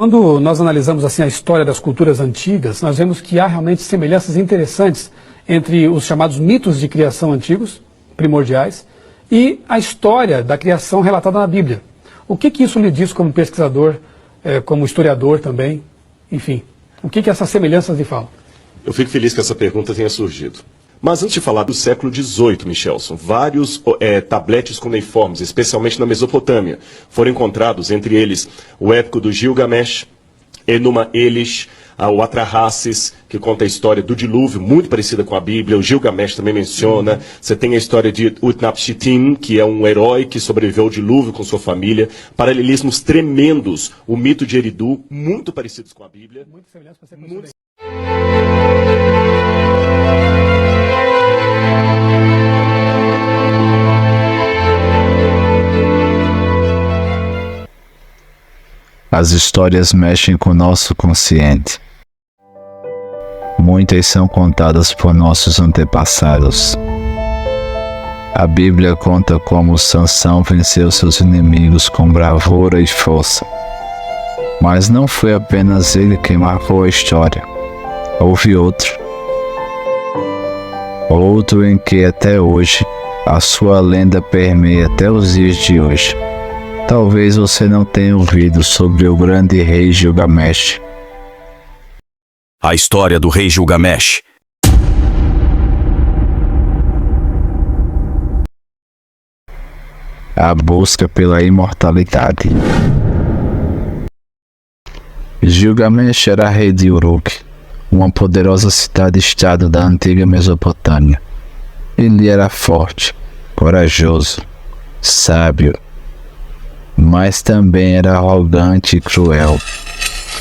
Quando nós analisamos assim a história das culturas antigas, nós vemos que há realmente semelhanças interessantes entre os chamados mitos de criação antigos, primordiais, e a história da criação relatada na Bíblia. O que isso lhe diz como pesquisador, como historiador também? Enfim, o que essas semelhanças lhe falam? Eu fico feliz que essa pergunta tenha surgido. Mas antes de falar do século XVIII, Michelson, vários tabletes cuneiformes, especialmente na Mesopotâmia, foram encontrados, entre eles o épico do Gilgamesh, Enuma Elish, o Atrahasis, que conta a história do dilúvio, muito parecida com a Bíblia. O Gilgamesh também menciona. Você tem a história de Utnapishtim, que é um herói que sobreviveu ao dilúvio com sua família. Paralelismos tremendos. O mito de Eridu, muito parecidos com a Bíblia. Muito semelhante com você. As histórias mexem com o nosso consciente. Muitas são contadas por nossos antepassados. A Bíblia conta como Sansão venceu seus inimigos com bravura e força. Mas não foi apenas ele quem marcou a história. Houve outro. Outro em que até hoje a sua lenda permeia até os dias de hoje. Talvez você não tenha ouvido sobre o grande rei Gilgamesh. A história do rei Gilgamesh. A busca pela imortalidade. Gilgamesh era rei de Uruk, uma poderosa cidade-estado da antiga Mesopotâmia. Ele era forte, corajoso, sábio, mas também era arrogante e cruel,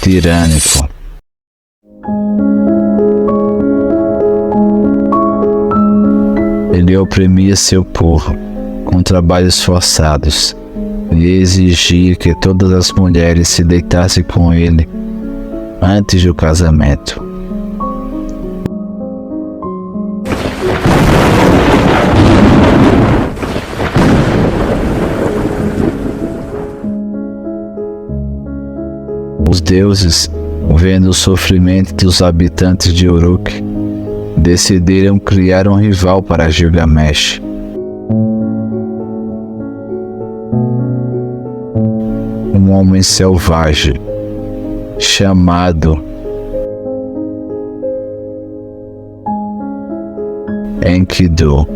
tirânico. Ele oprimia seu povo com trabalhos forçados e exigia que todas as mulheres se deitassem com ele antes do casamento. Os deuses, vendo o sofrimento dos habitantes de Uruk, decidiram criar um rival para Gilgamesh. Um homem selvagem, chamado Enkidu,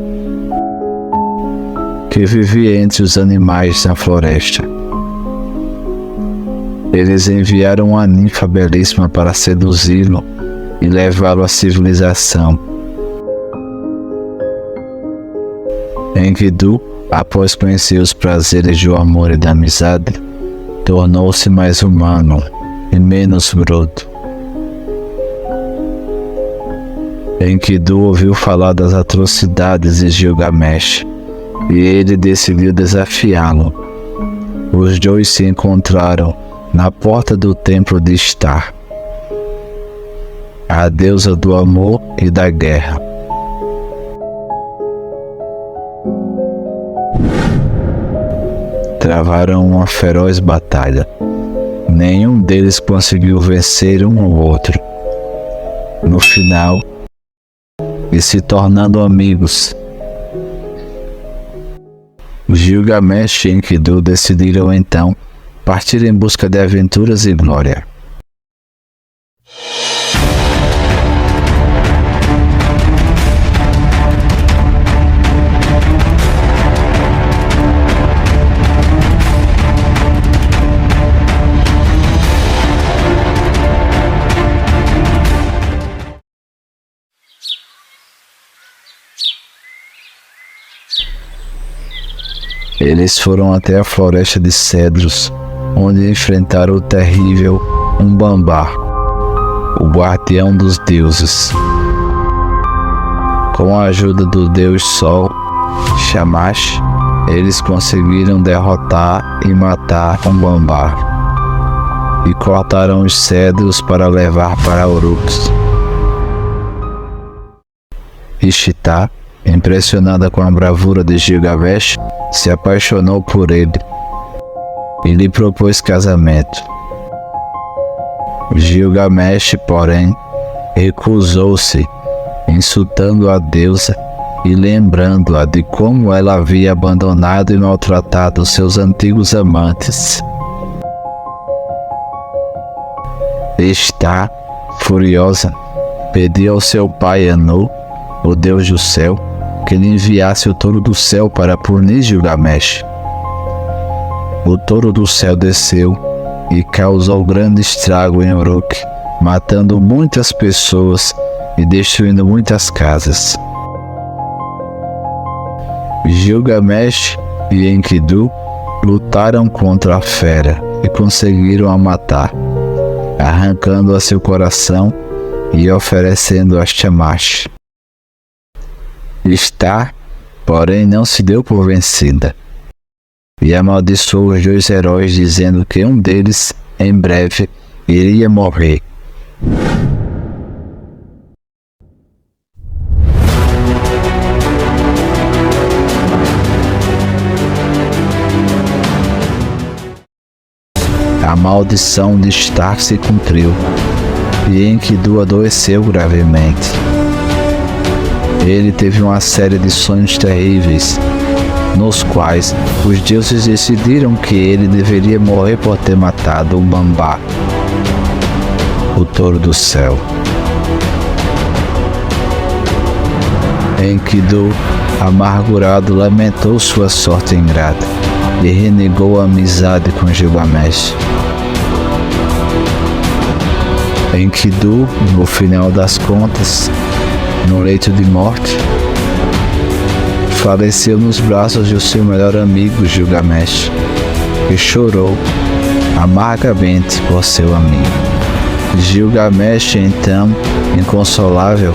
que vivia entre os animais na floresta. Eles enviaram uma ninfa belíssima para seduzi-lo e levá-lo à civilização. Enkidu, após conhecer os prazeres do amor e da amizade, tornou-se mais humano e menos bruto. Enkidu ouviu falar das atrocidades de Gilgamesh e ele decidiu desafiá-lo. Os dois se encontraram na porta do templo de Star, a deusa do amor e da guerra. Travaram uma feroz batalha. Nenhum deles conseguiu vencer um ao outro. No final, e se tornando amigos, Gilgamesh e Enkidu decidiram então partir em busca de aventuras e glória. Eles foram até a floresta de cedros, onde enfrentaram o terrível Umbamba, o guardião dos deuses. Com a ajuda do deus Sol, Shamash, eles conseguiram derrotar e matar Umbamba e cortaram os cedros para levar para Uruk. Ishtar, impressionada com a bravura de Gilgamesh, se apaixonou por ele e lhe propôs casamento. Gilgamesh, porém, recusou-se, insultando a deusa e lembrando-a de como ela havia abandonado e maltratado seus antigos amantes. Esta, furiosa, pediu ao seu pai Anu, o deus do céu, que lhe enviasse o touro do céu para punir Gilgamesh. O touro do céu desceu e causou grande estrago em Uruk, matando muitas pessoas e destruindo muitas casas. Gilgamesh e Enkidu lutaram contra a fera e conseguiram a matar, arrancando a seu coração e oferecendo a Shamash. Star, porém, não se deu por vencida e amaldiçoou os dois heróis, dizendo que um deles, em breve, iria morrer. A maldição de Star se cumpriu e Enkidu adoeceu gravemente. Ele teve uma série de sonhos terríveis, nos quais os deuses decidiram que ele deveria morrer por ter matado o Bamba, o touro do céu. Enkidu, amargurado, lamentou sua sorte ingrata e renegou a amizade com Gilgamesh. Enkidu, no final das contas, no leito de morte, faleceu nos braços de seu melhor amigo Gilgamesh, que chorou amargamente por seu amigo. Gilgamesh, então, inconsolável,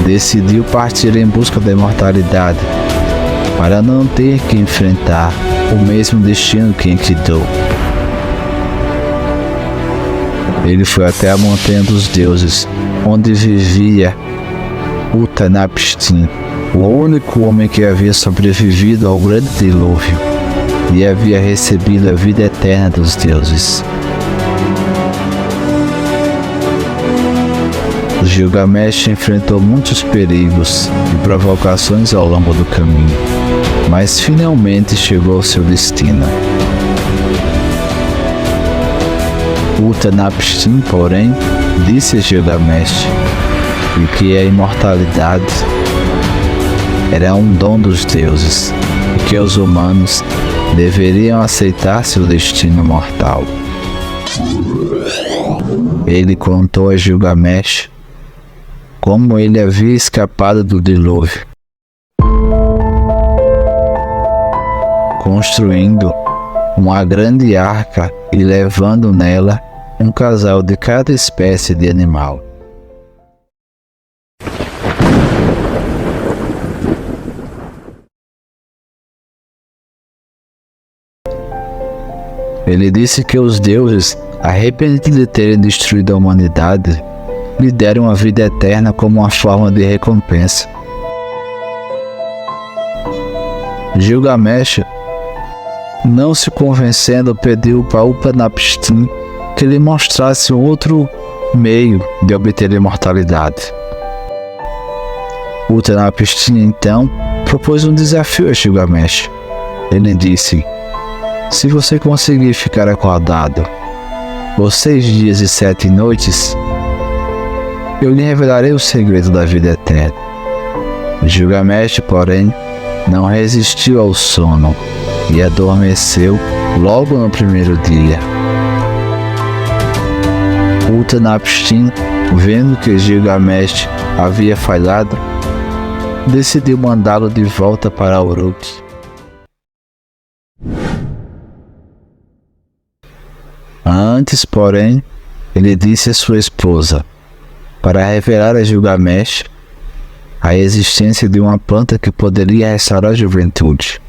decidiu partir em busca da imortalidade, para não ter que enfrentar o mesmo destino que Enkidu. Ele foi até a Montanha dos Deuses, onde vivia Utnapishtim, o único homem que havia sobrevivido ao grande dilúvio e havia recebido a vida eterna dos deuses. Gilgamesh enfrentou muitos perigos e provocações ao longo do caminho, mas finalmente chegou ao seu destino. Utnapishtim, porém, disse a Gilgamesh que a imortalidade era um dom dos deuses e que os humanos deveriam aceitar seu destino mortal. Ele contou a Gilgamesh como ele havia escapado do dilúvio, construindo uma grande arca e levando nela um casal de cada espécie de animal. Ele disse que os deuses, arrependidos de terem destruído a humanidade, lhe deram a vida eterna como uma forma de recompensa. Gilgamesh, não se convencendo, pediu para Utnapishtim que lhe mostrasse outro meio de obter a imortalidade. Utnapishtim então propôs um desafio a Gilgamesh. Ele disse: se você conseguir ficar acordado por 6 dias e 7 noites, eu lhe revelarei o segredo da vida eterna. Gilgamesh, porém, não resistiu ao sono e adormeceu logo no primeiro dia. Utnapishtim, vendo que Gilgamesh havia falhado, decidiu mandá-lo de volta para Uruk. Antes, porém, ele disse a sua esposa, para revelar a Gilgamesh a existência de uma planta que poderia restaurar a juventude.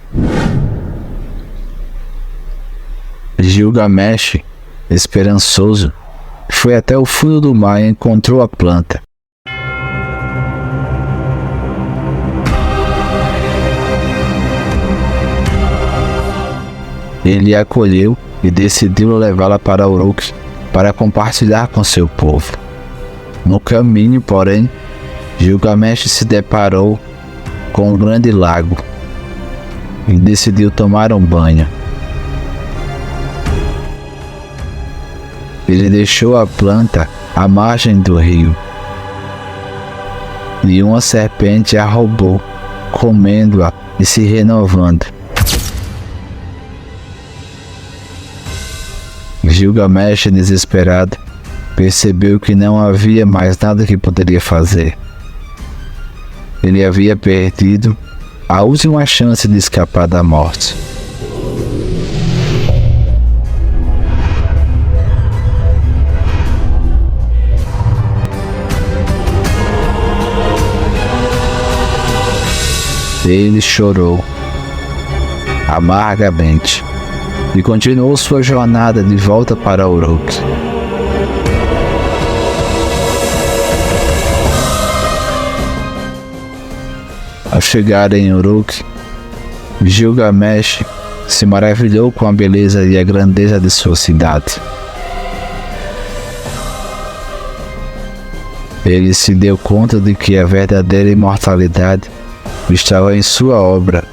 Gilgamesh, esperançoso, foi até o fundo do mar e encontrou a planta. Ele a acolheu e decidiu levá-la para Uruk, para compartilhar com seu povo. No caminho, porém, Gilgamesh se deparou com um grande lago e decidiu tomar um banho. Ele deixou a planta à margem do rio e uma serpente a roubou, comendo-a e se renovando. Gilgamesh, desesperado, percebeu que não havia mais nada que poderia fazer. Ele havia perdido a última chance de escapar da morte. Ele chorou amargamente e continuou sua jornada de volta para Uruk. Ao chegar em Uruk, Gilgamesh se maravilhou com a beleza e a grandeza de sua cidade. Ele se deu conta de que a verdadeira imortalidade estava em sua obra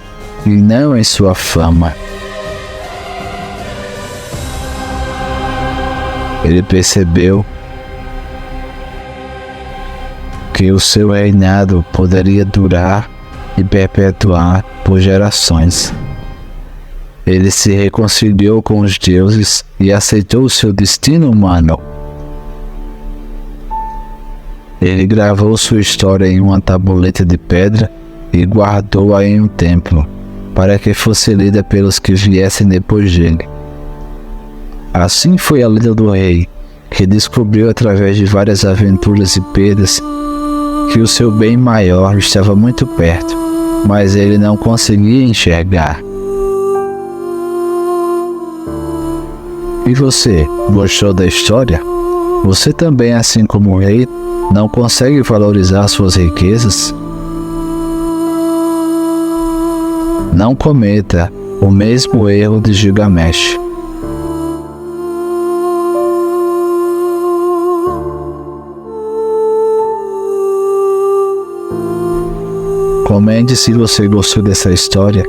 e não em sua fama. Ele percebeu que o seu reinado poderia durar e perpetuar por gerações. Ele se reconciliou com os deuses e aceitou o seu destino humano. Ele gravou sua história em uma tabuleta de pedra e guardou-a em um templo, para que fosse lida pelos que viessem depois dele. Assim foi a lenda do rei, que descobriu através de várias aventuras e perdas que o seu bem maior estava muito perto, mas ele não conseguia enxergar. E você, gostou da história? Você também, assim como o rei, não consegue valorizar suas riquezas? Não cometa o mesmo erro de Gilgamesh. Comente se você gostou dessa história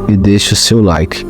e deixe o seu like.